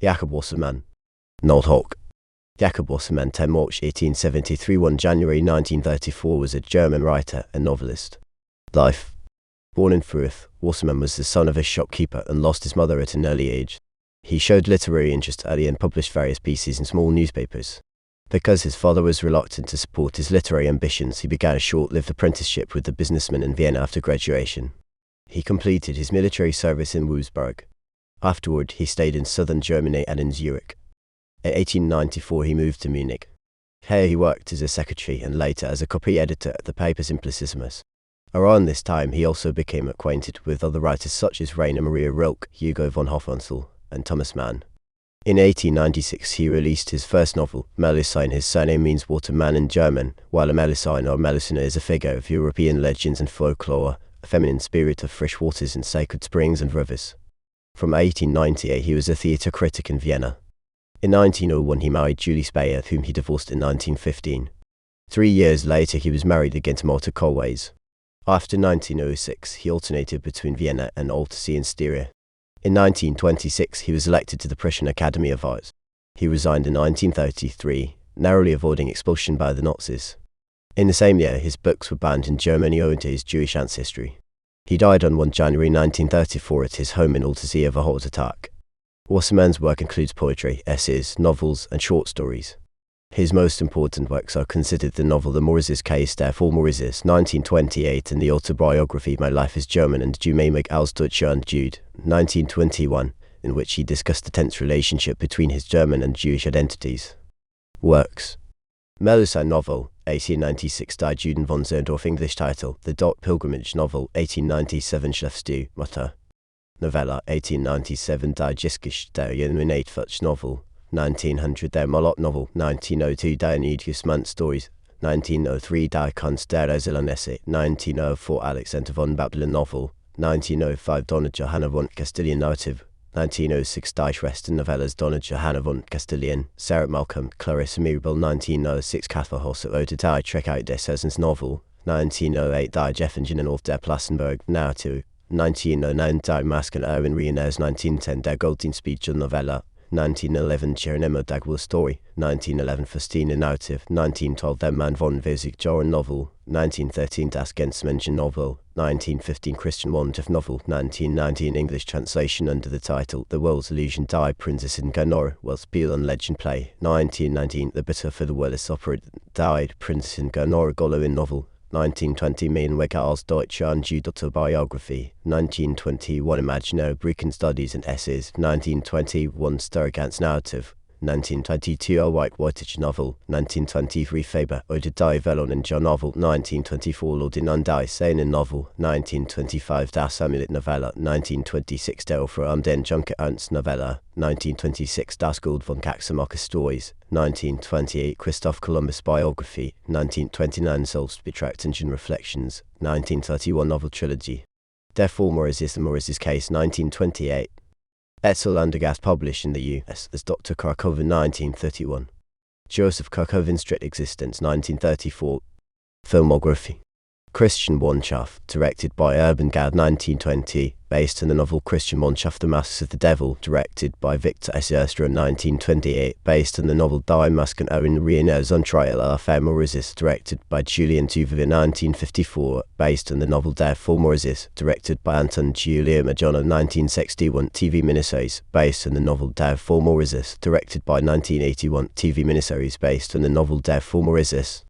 Jakob Wassermann. Nordhawk. Jakob Wassermann, 10 March 1873 1 January 1934, was a German writer and novelist. Life. Born in Fürth, Wassermann was the son of a shopkeeper and lost his mother at an early age. He showed literary interest early and published various pieces in small newspapers. Because his father was reluctant to support his literary ambitions, he began a short-lived apprenticeship with a businessman in Vienna after graduation. He completed his military service in Wurzburg. Afterward, he stayed in southern Germany and in Zurich. In 1894, he moved to Munich. Here he worked as a secretary and later as a copy editor at the paper Simplicissimus. Around this time, he also became acquainted with other writers such as Rainer Maria Rilke, Hugo von Hofmannsthal, and Thomas Mann. In 1896, he released his first novel, Melusine. His surname means waterman in German, while a Melusine or Melusina is a figure of European legends and folklore, a feminine spirit of fresh waters and sacred springs and rivers. From 1898, he was a theatre critic in Vienna. In 1901, he married Julie Speyer, whom he divorced in 1915. 3 years later, he was married again to Martha Kollweiss. After 1906, he alternated between Vienna and Altersee in Styria. In 1926, he was elected to the Prussian Academy of Arts. He resigned in 1933, narrowly avoiding expulsion by the Nazis. In the same year, his books were banned in Germany owing to his Jewish ancestry. He died on 1 January 1934 at his home in Altersee of a heart attack. Wassermann's work includes poetry, essays, novels, and short stories. His most important works are considered the novel The Maurices Case der Maurices, 1928, and the autobiography My Life is German and Du mich als Deutscher und Jude, 1921, in which he discussed the tense relationship between his German and Jewish identities. Works. Melusine novel, 1896, Die Juden von Zirndorf, English title, The Dark Pilgrimage novel, 1897, Schläfst du, Mutter. Novella, 1897, Die Geschichte der Unmenigkeit novel, 1900, Der Moloch novel, 1902, Die Niedlichkeit Stories, 1903, Die Kunst der Erzählnisse, 1904, Alexander von Babylon novel, 1905, Donna Johanna von Castilian narrative, 1906, Die Schwestern Novellas, Donna Johanna von Castilian, Sarah Malcolm, Clarissa Mirabel, 1906, Kathleen Hosse oder Die Trekkeit des Herzens novel, 1908, Die Jeffingen auf der Plassenberg narrative, 1909, Die Masken Erwin Riener's, 1910, Der Goldsteinspiegel novella, 1911, Geronimo Dagwall story, 1911, Festina narrative, 1912, Der Mann von Joran novel, 1913, Das Gänsemännchen novel, 1915, Christian Wandorf novel, 1919, English translation under the title The World's Illusion, Die Prinzessin Gernora, Weltspiel and Legend play, 1919, The Bitter for the Willis opera, Die Prinzessin Gernora Golovin novel, 1920, Mein als Deutscher und Jude autobiography, 1921, Imaginary Brücken studies and essays, 1921, Sturgans narrative, 1922, A White novel, 1923, Faber oder Die Velloninger novel, 1924, Lordin und die Seinen novel, 1925, Das Amulet novella, 1926, Der Opfer den Junker Ernst novella, 1926, Das Gold von Caxamacher stories, 1928, Christoph Columbus biography, 1929, Selbstbetrachtungen Reflections, 1931, novel trilogy. Der Maurices, The Maurices Case, 1928. Etzel Andergast published in the U.S. as Dr. Karkoven, 1931. Joseph Karkoven's strict existence, 1934. Filmography. Christian Wandorf, directed by Urban Gad, 1920, based on the novel Christian Wandorf, The Masks of the Devil, directed by Victor S. Erstrom, 1928, based on the novel Die Masken Erwin Riener's Untrial à la Maurices, directed by Julien Duvivier, 1954, based on the novel Der Maurices, directed by Anton Giulio Maggiano, 1961, TV miniseries, based on the novel Der Maurices, directed by 1981, TV miniseries, based on the novel Der Maurices.